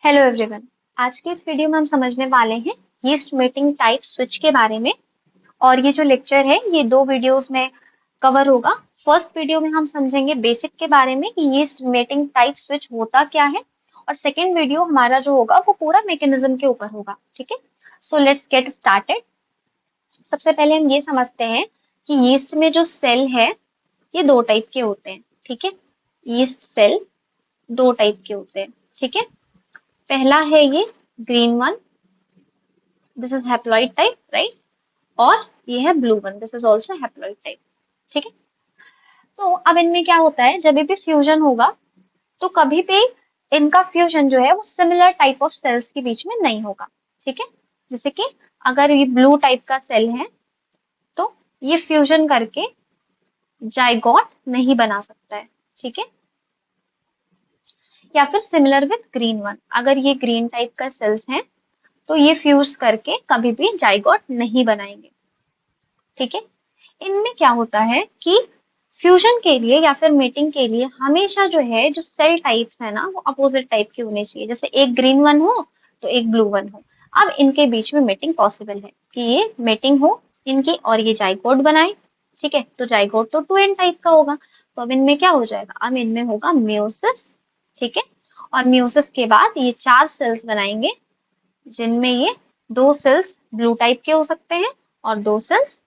Hello everyone. आज के इस वीडियो में हम समझने वाले हैं यीस्ट मेटिंग टाइप स्विच के बारे में। और ये जो लेक्चर है ये दो वीडियोस में कवर होगा। फर्स्ट वीडियो में हम समझेंगे बेसिक के बारे में कि यीस्ट मेटिंग टाइप स्विच होता क्या है, और सेकेंड वीडियो हमारा जो होगा वो पूरा मैकेनिज्म के ऊपर होगा। ठीक है, सो लेट्स गेट स्टार्टेड। सबसे पहले हम ये समझते हैं कि यीस्ट में जो सेल है ये दो टाइप के होते हैं। ठीक है, यीस्ट सेल दो टाइप के होते हैं। ठीक है, पहला है ये green one, this is haploid type, right. और ये है blue one, this is also haploid type. ठीक है, तो अब इनमें क्या होता है, जब भी फ्यूजन होगा तो कभी भी इनका फ्यूजन जो है वो सिमिलर टाइप ऑफ सेल्स के बीच में नहीं होगा। ठीक है, जैसे कि अगर ये ब्लू टाइप का सेल है तो ये फ्यूजन करके जाइगोट नहीं बना सकता है। ठीक है, या फिर सिमिलर विद ग्रीन वन, अगर ये ग्रीन टाइप का सेल्स हैं तो ये फ्यूज करके कभी भी जाइगोट नहीं बनाएंगे। ठीक है, इनमें क्या होता है कि फ्यूजन के लिए या फिर मेटिंग के लिए हमेशा जो है जो सेल टाइप्स है ना वो अपोजिट टाइप के होने चाहिए। जैसे एक ग्रीन वन हो तो एक ब्लू वन हो। अब इनके बीच में मेटिंग पॉसिबल है कि ये मेटिंग हो इनकी और ये जाइगोट बनाए। ठीक है, तो जाइगोट तो टू एन टाइप का होगा, तो अब इनमें क्या हो जाएगा, अब इनमें होगा मियोसिस। ठीक है, और मियोसिस के बाद ये चार सेल्स बनाएंगे जिनमें ये दो सेल्स ब्लू टाइप के हो सकते हैं और दो सेल्स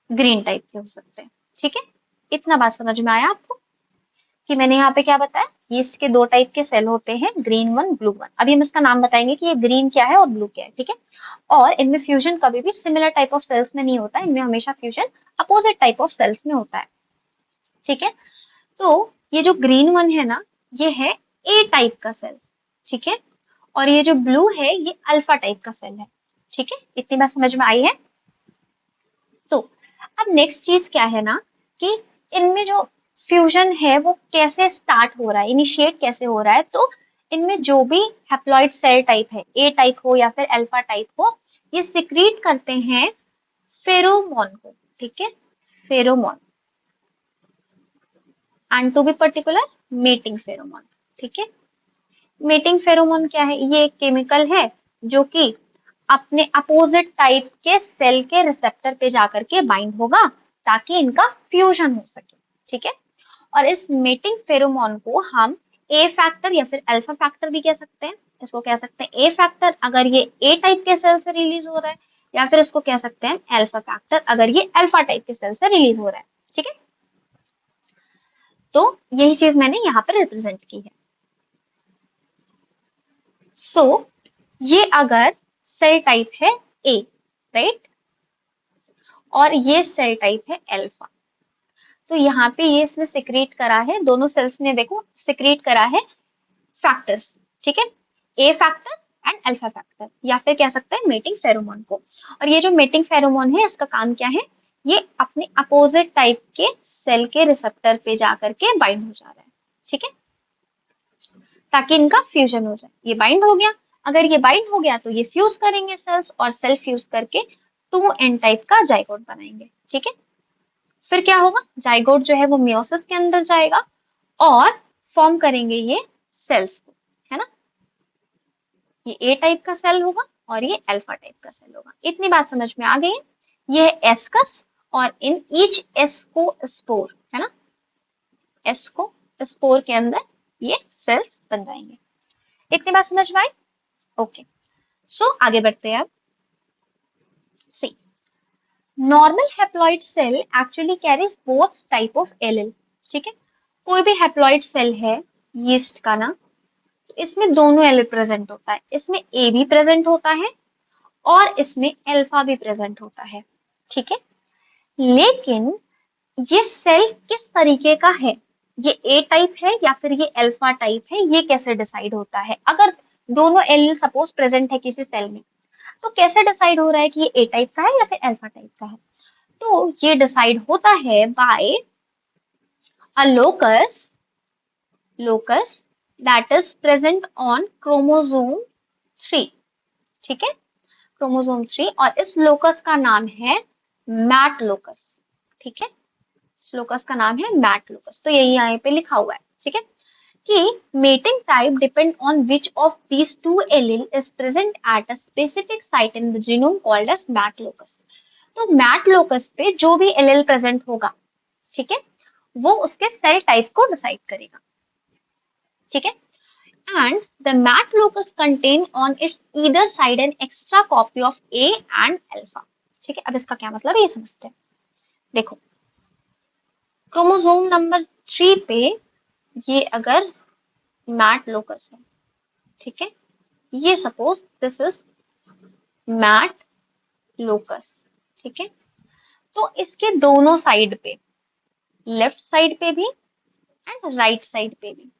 ग्रीन टाइप के हो सकते हैं। ठीक है, इतना बात समझ में आया आपको कि मैंने यहाँ पे क्या बताया, यीस्ट के दो टाइप के सेल होते हैं, ग्रीन वन ब्लू वन। अभी हम इसका नाम बताएंगे कि ये ग्रीन क्या है और ब्लू क्या है। ठीक है, और इनमें फ्यूजन कभी भी सिमिलर टाइप ऑफ सेल्स में नहीं होता, इनमें हमेशा fusion opposite type of cells में होता है। ठीक है, तो ये जो ग्रीन वन है ना ये है ए टाइप का सेल। ठीक है, और ये जो ब्लू है ये अल्फा टाइप का सेल है। ठीक है, इतनी बात समझ में आई है। तो अब नेक्स्ट चीज क्या है ना कि इनमें जो फ्यूजन है वो कैसे स्टार्ट हो रहा है, इनिशिएट कैसे हो रहा है। तो इनमें जो भी हैप्लॉइड सेल टाइप है, ए टाइप हो या फिर अल्फा टाइप हो, ये सिक्रीट करते हैं फेरोमोन को। ठीक है, pheromone, and to be particular mating pheromone. ठीक है, मेटिंग फेरोमोन क्या है, ये एक केमिकल है जो कि अपने अपोजिट टाइप के सेल के रिसेप्टर पे जाकर के बाइंड होगा ताकि इनका फ्यूजन हो सके। ठीक है, और इस मेटिंग फेरोमोन को हम ए फैक्टर या फिर अल्फा फैक्टर भी कह सकते हैं। इसको कह सकते हैं ए फैक्टर अगर ये ए टाइप के सेल से रिलीज हो रहा है, या फिर इसको कह सकते हैं अल्फा फैक्टर अगर ये अल्फा टाइप के सेल से रिलीज हो रहा है। ठीक है, तो यही चीज मैंने यहाँ पर रिप्रेजेंट की है। सो ये अगर सेल टाइप है ए, राइट, और ये सेल टाइप है अल्फा, तो यहाँ पे ये इसने सिक्रीट करा है, दोनों सेल्स ने देखो सिक्रीट करा है फैक्टर्स। ठीक है, ए फैक्टर एंड अल्फा फैक्टर, या फिर कह सकते हैं मेटिंग फेरोमोन को। और ये जो मेटिंग फेरोमोन है इसका काम क्या है, ये अपने अपोजिट टाइप के सेल के रिसेप्टर पे जाकर के बाइंड हो जा रहा है। ठीक है, ताकि इनका फ्यूजन हो जाए। ये बाइंड हो गया, अगर ये बाइंड हो गया तो ये फ्यूज करेंगे सेल्स, और सेल फ्यूज करके टू एन टाइप का जाइगोट बनाएंगे। ठीक है, फिर क्या होगा, जाइगोट जो है वो मियोसिस के अंदर जाएगा और फॉर्म करेंगे ये सेल्स को, है ना। ये ए टाइप का सेल होगा और ये अल्फा टाइप का सेल होगा। इतनी बात समझ में आ गई। ये है एस्कस, और इन ईच एस्को स्पोर, है ना, एस्को स्पोर के अंदर ये सेल्स बन जाएंगे। इतनी बात समझ में आई। ओके, सो आगे बढ़ते हैं अब। See, normal haploid cell actually carries both type of allele. ठीक है, कोई भी हैप्लॉइड सेल है यीस्ट का ना, तो इसमें दोनों एलील प्रेजेंट होता है, इसमें ए भी प्रेजेंट होता है और इसमें अल्फा भी प्रेजेंट होता है। ठीक है, लेकिन ये सेल किस तरीके का है, ये ए टाइप है या फिर ये अल्फा टाइप है, ये कैसे डिसाइड होता है। अगर दोनों एलील सपोज प्रेजेंट है किसी सेल में, तो कैसे डिसाइड हो रहा है कि ये ए टाइप का है या फिर अल्फा टाइप का है। तो ये डिसाइड होता है by a locus that is present on chromosome 3। ठीक है, क्रोमोसोम 3, और इस लोकस का नाम है मैट लोकस। ठीक है, इस लोकस का नाम है मैट लोकस, तो यही यहाँ पे लिखा हुआ है। ठीक है, कि mating type depend on which of these two allele is present at a specific site in the genome called as MAT locus. तो मैट लोकस पे जो भी एलील प्रेजेंट होगा, ठीक है, वो उसके सेल टाइप को डिसाइड करेगा, ठीक है। And the MAT locus contain on its either side an extra copy of A and alpha। ठीक है, अब इसका क्या मतलब है ये समझते हैं। देखो, क्रोमोसोम नंबर 3 पे ये अगर मैट लोकस है, ठीक है, ये suppose this is MAT locus, ठीक है, तो इसके दोनों साइड पे, लेफ्ट साइड पे भी एंड राइट साइड पे भी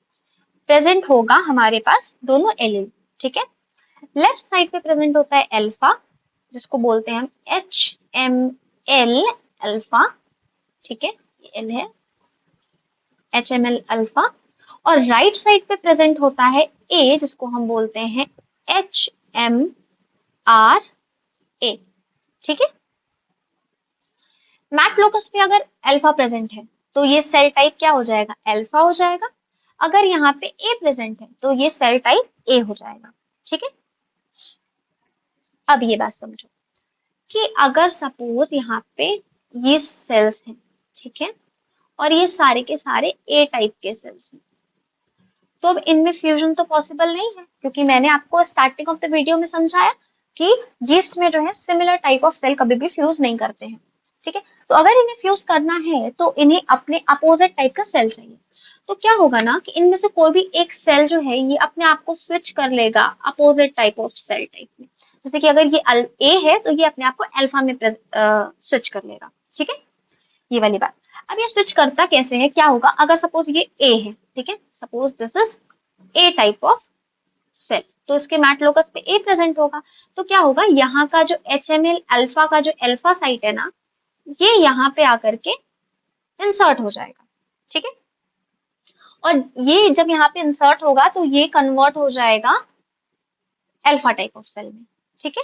प्रेजेंट होगा हमारे पास दोनों एलील, ठीक है। लेफ्ट साइड पे प्रेजेंट होता है अल्फा, जिसको बोलते हैं हम HML अल्फा, ठीक है, ये एल है HML अल्फा। और राइट साइड पे प्रेजेंट होता है ए, जिसको हम बोलते हैं HMR ए, ठीक है। मैट लोकस पे अगर अल्फा प्रेजेंट है तो ये सेल टाइप क्या हो जाएगा, अल्फा हो जाएगा। अगर यहाँ पे ए प्रेजेंट है तो ये सेल टाइप ए हो जाएगा, ठीक है। अब ये बात समझो कि अगर सपोज यहाँ पे ये सेल्स हैं, ठीक है, और ये सारे के सारे ए टाइप के सेल्स हैं, तो अब इनमें फ्यूजन तो पॉसिबल नहीं है, क्योंकि मैंने आपको स्टार्टिंग ऑफ द वीडियो में समझाया कि यीस्ट में जो है सिमिलर टाइप ऑफ सेल कभी भी फ्यूज नहीं करते हैं, ठीक है। तो अगर इन्हें फ्यूज करना है तो इन्हें अपने अपोजिट टाइप का सेल चाहिए। तो क्या होगा ना कि इनमें से कोई भी एक सेल जो है ये अपने आप को स्विच कर लेगा opposite type of cell type में। जैसे कि अगर ये ए है तो ये अपने आप को अल्फा में स्विच कर लेगा, ठीक है, ये वाली बात। अब ये स्विच करता कैसे है, क्या होगा अगर सपोज ये ए है, ठीक है, suppose this is A type of cell, तो इसके मैट लोकस पे ए प्रेजेंट होगा। तो क्या होगा, यहाँ का जो HML अल्फा का जो अल्फा साइट है ना, ये यहाँ पे आकर के इंसर्ट हो जाएगा, ठीक है। और ये जब यहाँ पे इंसर्ट होगा तो ये कन्वर्ट हो जाएगा अल्फा टाइप ऑफ सेल में, ठीक है।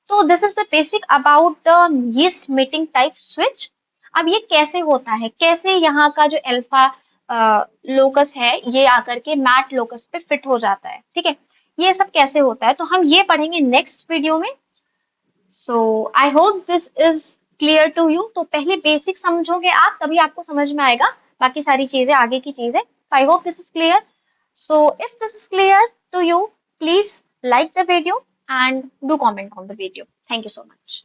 तो this is the basic about the yeast mating type switch. अब ये कैसे होता है, कैसे यहाँ का जो अल्फा लोकस है ये आकर के मैट लोकस पे फिट हो जाता है, ठीक है, ये सब कैसे होता है तो हम ये पढ़ेंगे नेक्स्ट वीडियो में। So I hope this is clear to you. तो पहले बेसिक समझोगे आप, तभी आपको समझ में आएगा बाकी सारी चीजें, आगे की चीजें। आई hope this is clear. So if this is clear to you, please like the video and do comment on the video. Thank you so much.